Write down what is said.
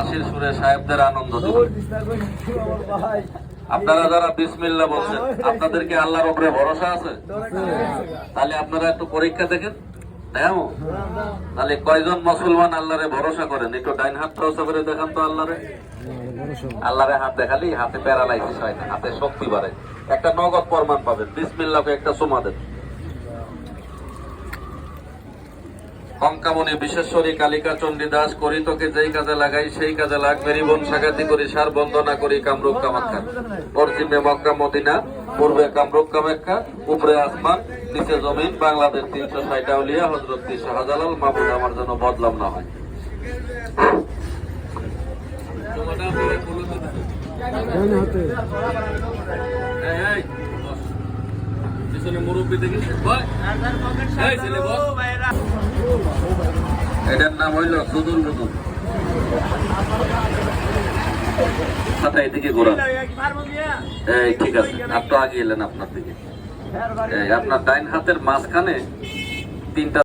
হাসির সুরে সাহেবদের আনন্দ দিবেন। আপনারা যারা বিসমিল্লাহ বলছেন আপনাদেরকে আল্লাহর উপরে ভরসা আছে? তাহলে আপনারা একটু পরীক্ষা দেখেন। হ্যাঁ, তাহলে কয়জন মুসলমান আল্লাহরে ভরসা করেন? একটু ডাইন হাত ভরসা করে দেখান তো আল্লাহরে। আল্লাহরে হাত দেখালি হাতে প্যারালাইসিস হয় না, হাতে শক্তি বাড়ে। একটা নগদ প্রমাণ পাবেন। বিসমিল্লাহকে একটা সুমা দেন। কঙ্কামণি বিশেশ্বরী কালিকা চণ্ডীদাস করি তোকে যেই কাজে লাগাই সেই কাজে লাগ। মেরি বোন সাগাতি করি সার বন্দনা করি কামরূপ কামাখ্যা। পশ্চিমে মক্কা মদিনা, পূর্বে কামরূপ কামাখ্যা, উপরে আসমান নিচে জমিন। বাংলাদেশ 360 আউলিয়া হযরত শাহজালাল মাহমুদ আমার জন্য বদলাম না হয়। এটার নাম হইল সুদুল বুদুল। মাথা এদিকে ঘোরান। এই ঠিক আছে, আপনি আগে এলেন আপনার দিকে। আপনার ডাইন হাতের মাঝখানে 3টা